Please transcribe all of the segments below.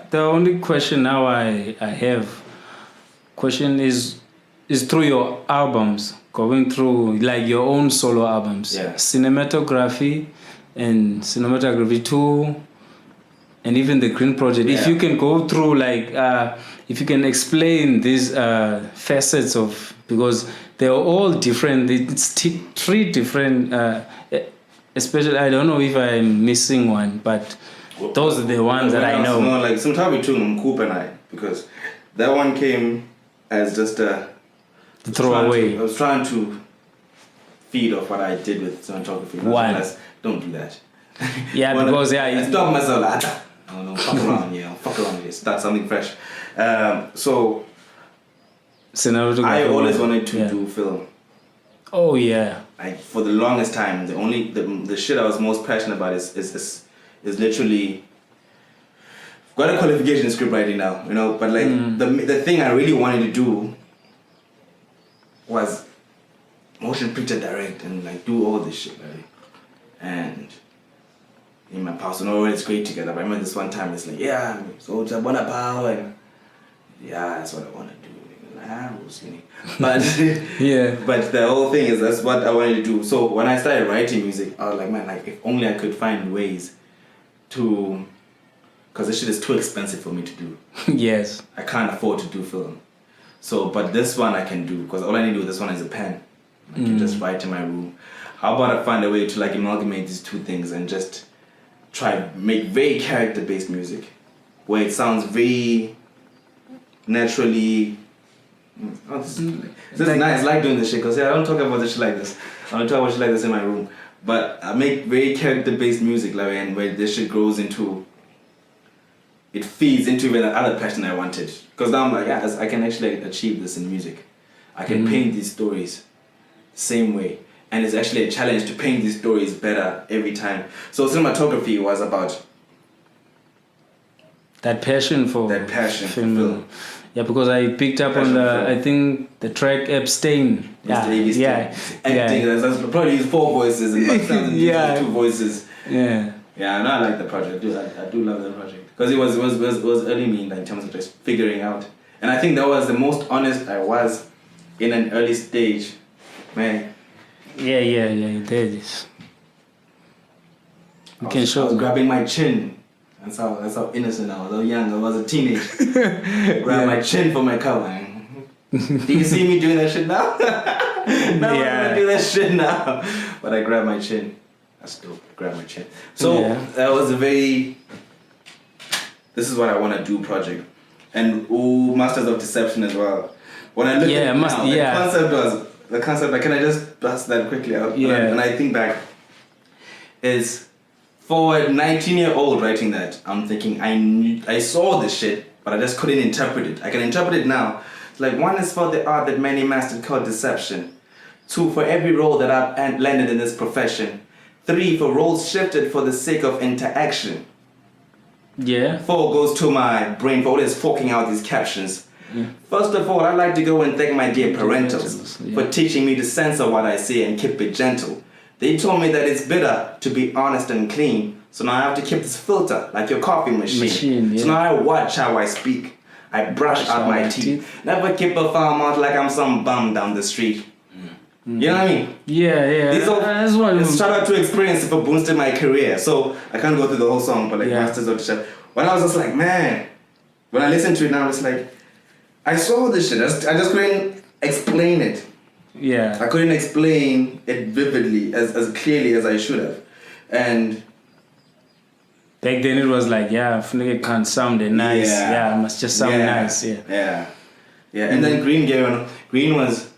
the only question now I have is through your albums, going through like your own solo albums, Cinematography and Cinematography 2, and even the Green Project. If you can go through like, if you can explain these facets of, because they're all different. It's three different, especially, I don't know if I'm missing one, but those are the ones that I know. No, like Cinematography 2 and Coop and I, because that one came as just a throwaway. I was trying to feed off what I did with cinematography. Don't do that. Yeah, because I stopped myself like, no, fuck around here, start something fresh. So I always wanted to do film. Oh yeah. For the longest time, the shit I was most passionate about is literally. Got a qualification in scriptwriting now, you know, but like the thing I really wanted to do was motion picture direct and like do all this shit, right? And in my past, we know it's great together. But I remember this one time, it's like, yeah, so I want to power, and yeah, that's what I want to do. But but the whole thing is that's what I wanted to do. So when I started writing music, I was like, man, like if only I could find ways to, because this shit is too expensive for me to do. Yes. I can't afford to do film. So, but this one I can do, because all I need to do with this one is a pen. I can just write in my room. How about I find a way to like amalgamate these two things and just try make very character-based music, where it sounds very naturally. Oh, this is nice. I like doing this shit, because I don't talk about this shit like this. I don't talk about shit like this in my room. But I make very character-based music, like, and where this shit grows into. It feeds into even another passion I wanted. Because now I'm like, yeah, I can actually achieve this in music. I can paint these stories the same way. And it's actually a challenge to paint these stories better every time. So cinematography was about that passion for film. Yeah, because I picked up on I think the track Epstein. Yeah. That's probably 4 voices and 2 voices. Yeah. Yeah, and I like the project. I do love the project. Because it was early me in terms of just figuring out. And I think that was the most honest I was in an early stage. Man. Yeah, you did this. You can show. I was grabbing my chin. That's how innocent I was. I was young. I was a teenager. Grab my chin for my cover. Do you see me doing that shit now? I'm gonna do that shit now. But I grabbed my chin. That's dope. Grab my chin. So that was a very. This is what I want to do project, and Masters of Deception as well. When I look at it now, the concept. Like, can I just bust that quickly out? Yeah. When I think back, is for a 19-year-old writing that, I'm thinking I saw this shit, but I just couldn't interpret it. I can interpret it now. Like, 1 is for the art that many mastered called deception. 2 for every role that I've landed in this profession. 3 for roles shifted for the sake of interaction. Yeah. 4 goes to my brain for always forking out these captions. First of all, I'd like to go and thank my dear parentals for teaching me to censor what I say and keep it gentle. They told me that it's better to be honest and clean, so now I have to keep this filter like your coffee machine. So now I watch how I speak. I brush out my teeth. Never keep a foul mouth like I'm some bum down the street. You know what I mean? Yeah. That's one. Shout out to experience for boosting my career. So I can't go through the whole song, but like Masters of the Chef. When I was just like, man, when I listen to it now, it's like, I saw this shit. I just couldn't explain it. Yeah. I couldn't explain it vividly as clearly as I should have. And back then it was like, it can't sound nice. Yeah, it must just sound nice. Yeah. And then Green was.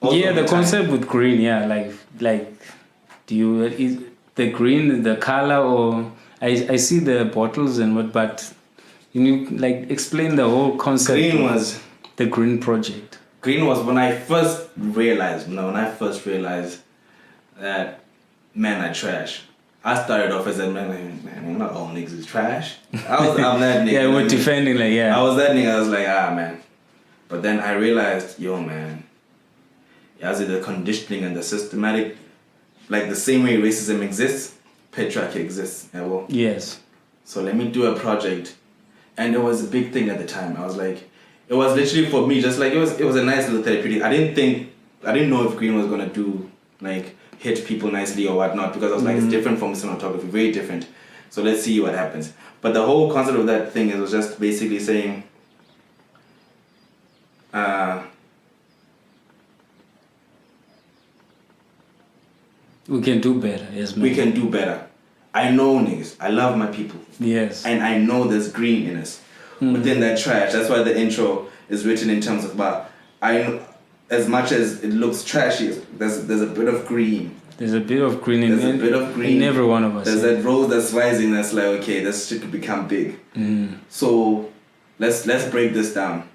The concept with green, like, do you the green, the color, or I see the bottles and what, but you like explain the whole concept. Green was the Green Project. Green was when I first realized that men are trash. I started off as a man, not all niggas is trash. I'm that nigga. We're defending I was that nigga. I was like, man. But then I realized, man. As in the conditioning and the systematic, like the same way racism exists, patriarchy exists. Yes. So let me do a project And it was a big thing at the time. I was like, it was literally for me, just like, it was a nice little therapeutic. I didn't know if green was gonna do, like, hit people nicely or whatnot, because I was like, it's different from cinematography, very different. So let's see what happens. But the whole concept of that thing was just basically saying, we can do better, yes, man. We can do better. I know niggas. I love my people. Yes. And I know there's green in us. Within that trash. That's why the intro is written in terms of, as much as it looks trashy, there's a bit of green. There's a bit of green in every one of us. There's that rose that's rising that's like, okay, this shit could become big. So let's break this down.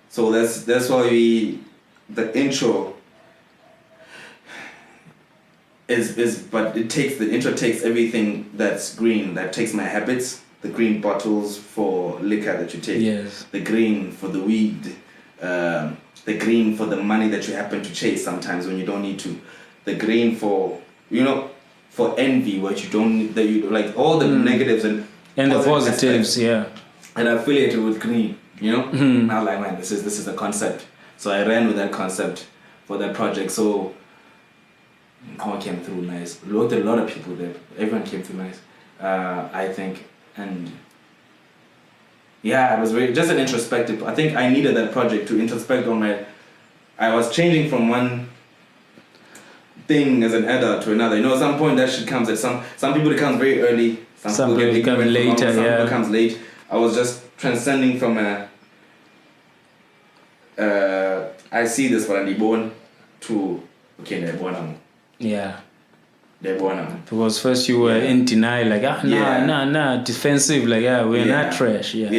So that's why the intro but the intro takes everything that's green, that takes my habits, the green bottles for liquor that you take, yes, the green for the weed, the green for the money that you happen to chase sometimes when you don't need to, the green for, for envy, what you don't, that you like, all the negatives and the positives, yeah. And I affiliated with green, And I was like, man, this is a concept. So I ran with that concept for that project. So all came through nice. Looked at a lot of people there. Everyone came through nice, I think. And yeah, it was just an introspective. I think I needed that project to introspect on I was changing from one thing as an adult to another. At some point that shit comes at some people it comes very early. Some people it comes later. Some people it comes late. I was just transcending from I see this when I'm born to okay, they're born. Yeah. They're born. Because first you were in denial, like nah, defensive, like we're not trash. Yeah.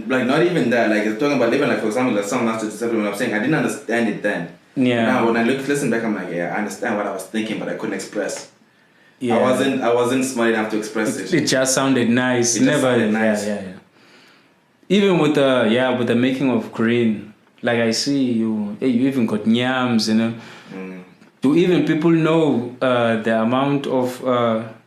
Like not even that. Like it's talking about even like for example, like some master discipline. When I'm saying I didn't understand it then. Yeah. Now when I listen back, I'm like, I understand what I was thinking, but I couldn't express. Yeah. I wasn't smart enough to express it. It just sounded nice. Sounded nice. Yeah. Even with the making of green, like I see you even got nyams, Do even people know the amount of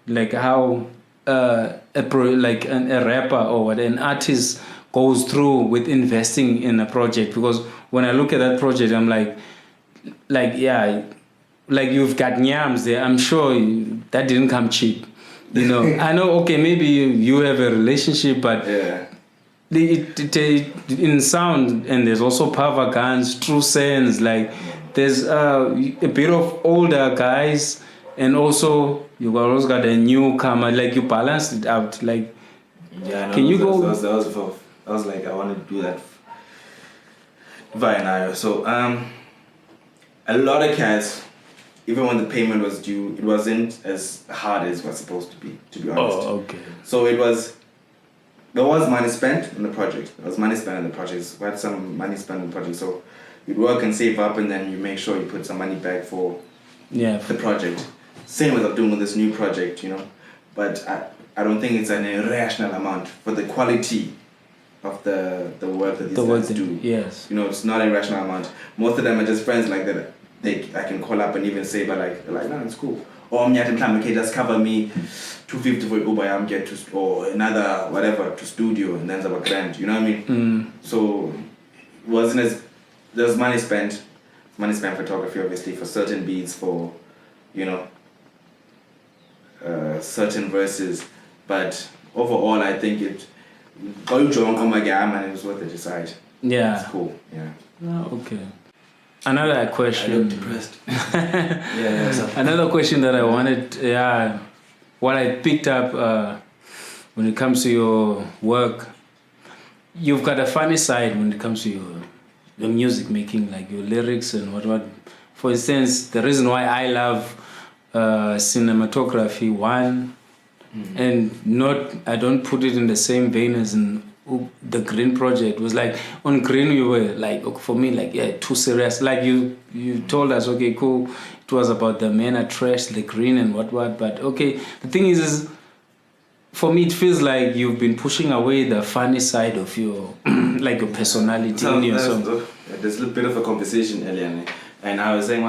like how a rapper or what an artist goes through with investing in a project? Because when I look at that project, I'm like you've got nyams there. I'm sure that didn't come cheap. I know. Okay, maybe you have a relationship, but in sound, and there's also power guns, true sense, like. There's a bit of older guys, and also you also got a newcomer. Like you balanced it out. Like, can you go? I was like, I want to do that. Via So a lot of cats, even when the payment was due, it wasn't as hard as it was supposed to be. To be honest. Oh, okay. So there was money spent on the project. We had some money spent on the project. So you'd work and save up, and then you make sure you put some money back for the project. Same as I'm doing with this new project, But I don't think it's an irrational amount for the quality of the work that these guys do. Yes. It's not an irrational amount. Most of them are just friends like that. I can call up and even say, but like no, it's cool. Or okay, just cover me $250 for Uber, I'm get to, or another whatever to studio, and then it's about grand. You know what I mean? So it wasn't as there's money spent photography obviously for certain beats, for certain verses, but overall I think it was worth it. Decide. Yeah. It's cool. Yeah. Oh, okay. Another question. I look depressed. Another question that I wanted, what I picked up when it comes to your work, you've got a funny side when it comes to your music making, like your lyrics and what. For instance, the reason why I love cinematography, and I don't put it in the same vein as in the Green project, was like on Green you were like, for me, like too serious. Like you told us, okay, cool, it was about the men are trash, the Green and what, but okay, the thing is for me it feels like you've been pushing away the funny side of your like your personality in your song. There's a bit of a conversation earlier, and I was saying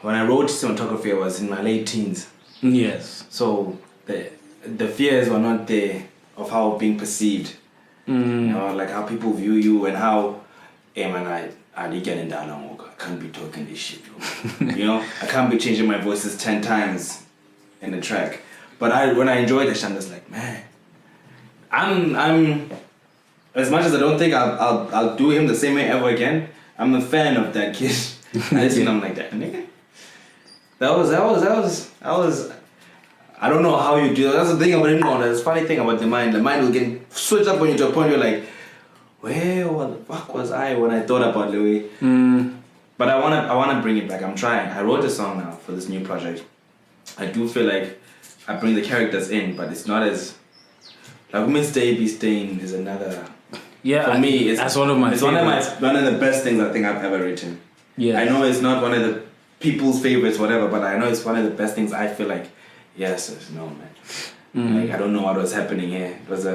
when I wrote cinematography I was in my late teens. Yes. So the fears were not there of how being perceived. You know, like how people view you and how, hey man, I did get in that long. I can't be talking this shit. You know, I can't be changing my voices 10 times in the track. But when I enjoy the shit, I'm just like, man, I'm as much as I don't think I'll do him the same way ever again. I'm a fan of that kid. I just I'm like that nigga. That was. I don't know how you do that. That's the thing about him. That's the funny thing about the mind. The mind will get switched up on you to a point you're like, where what the fuck was I when I thought about Louis? But I wanna bring it back. I'm trying. I wrote a song now for this new project. I do feel like I bring the characters in, but it's not as like Mr. A.B. Stain is another. Yeah, for me, it's one of my. It's one of the best things I think I've ever written. Yeah, I know it's not one of the people's favorites, whatever, but I know it's one of the best things. I feel like, yes, no man. Like I don't know what was happening here. It was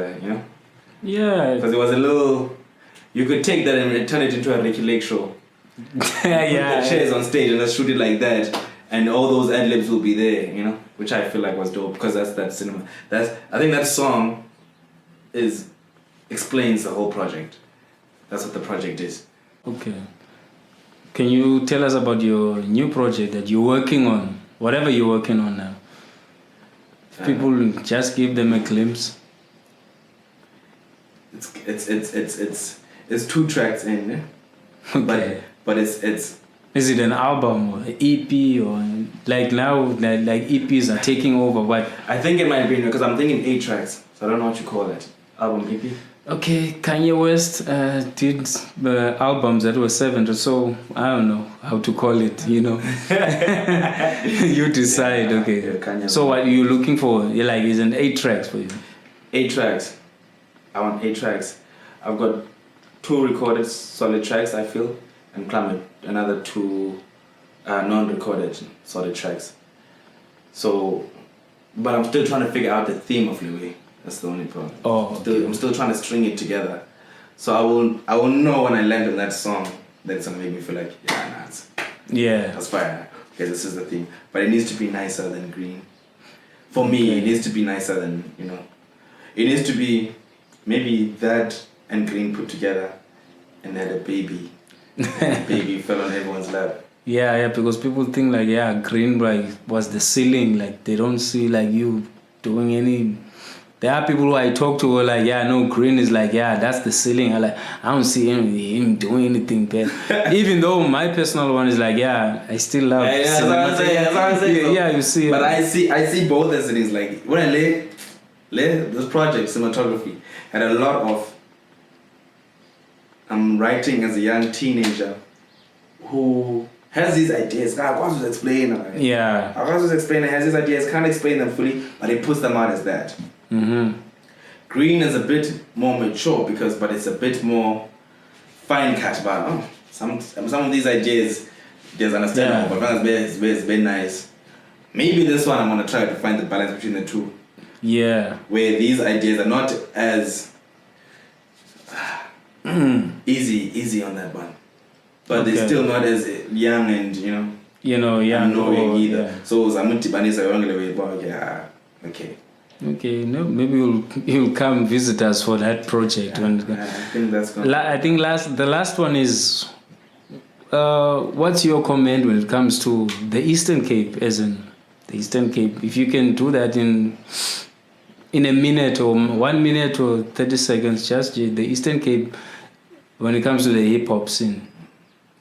yeah, because it was a little. You could take that and turn it into a Ricky Lake show. Yeah, Put the chairs on stage and let's shoot it like that, and all those ad libs will be there, you know, which I feel like was dope because that's that cinema. I think that song explains the whole project. That's what the project is. Okay. Can you tell us about your new project that you're working on? Whatever you're working on now. People just give them a glimpse. It's 2 tracks in, yeah? Okay. But it's. Is it an album or an EP or like now like EPs are taking over? But I think it might be because I'm thinking 8 tracks, so I don't know what you call that. Album EP. Okay, Kanye West did albums that were 7, so I don't know how to call it. You know, you decide. Yeah, okay. Yeah, so what are you looking for? You're like, is an 8 tracks for you? 8 tracks. I want 8 tracks. I've got 2 recorded solid tracks, I feel, and Climate another 2 non-recorded solid tracks. So, but I'm still trying to figure out the theme of Louis. That's the only problem. I'm still trying to string it together. So I will know when I land on that song that it's gonna make me feel like, that's fine. Okay, this is the theme. But it needs to be nicer than Green. For me, it needs to be nicer than, you know. It needs to be maybe that and Green put together and had a baby. Baby fell on everyone's lap. Yeah, because people think like, Green like was the ceiling. Like they don't see like you doing any. There are people who I talk to who are like, Green is like, that's the ceiling. I don't see him doing anything bad. Even though my personal one is like, I still love cinematography. Yeah, you see. But I see both as it is. Like when I lay this project, cinematography, had a lot of I'm writing as a young teenager who has these ideas. I can't explain. Has these ideas, can't explain them fully, but he puts them out as that. Green is a bit more mature but it's a bit more fine cut about some of these ideas there's understandable, but it's very nice. Maybe this one I'm gonna try to find the balance between the two. Yeah. Where these ideas are not as easy on that one. But they're still not as young and young either. Yeah. So okay, no, maybe he'll come visit us for that project. I think that's gonna I think the last one is what's your comment when it comes to the Eastern Cape, as in the Eastern Cape? If you can do that in a minute or 1 minute or 30 seconds, just the Eastern Cape when it comes to the hip hop scene.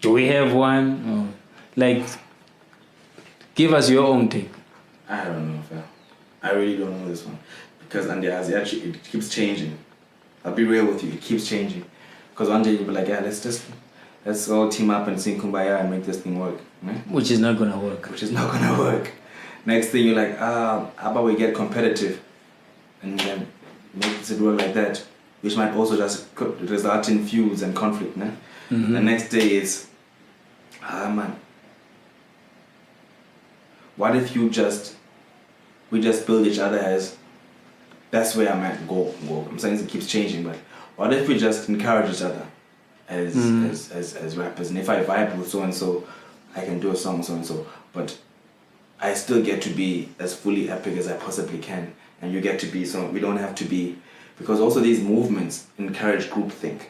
Do we have one? Or, give us your own take. I don't know, fam. I really don't know this one. Because it keeps changing. I'll be real with you, it keeps changing. Because one day you'll be like, let's all team up and sing Kumbaya and make this thing work. Right? Which is not gonna work. Next thing you're like, how about we get competitive and then make it work like that, which might also just result in feuds and conflict. Né? Mm-hmm. The next day is, man, what if we just build each other as, that's where I might go. I'm saying it keeps changing, but what if we just encourage each other as rappers? And if I vibe with so-and-so, I can do a song so-and-so, but I still get to be as fully epic as I possibly can. And you get to be we don't have to be because also these movements encourage groupthink.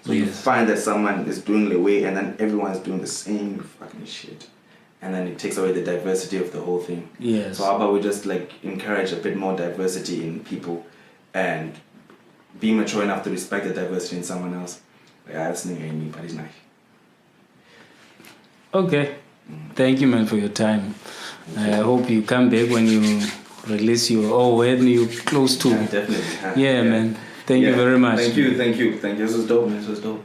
So you find that someone is doing the way and then everyone's doing the same fucking shit. And then it takes away the diversity of the whole thing. Yes. So how about we just like encourage a bit more diversity in people and be mature enough to respect the diversity in someone else. Like, that's not me, but it's nice. Okay. Thank you, man, for your time. I hope you come back when you release when you're close to. Yeah, definitely. Yeah, man. Thank you very much. Thank you. This was dope, man. This was dope.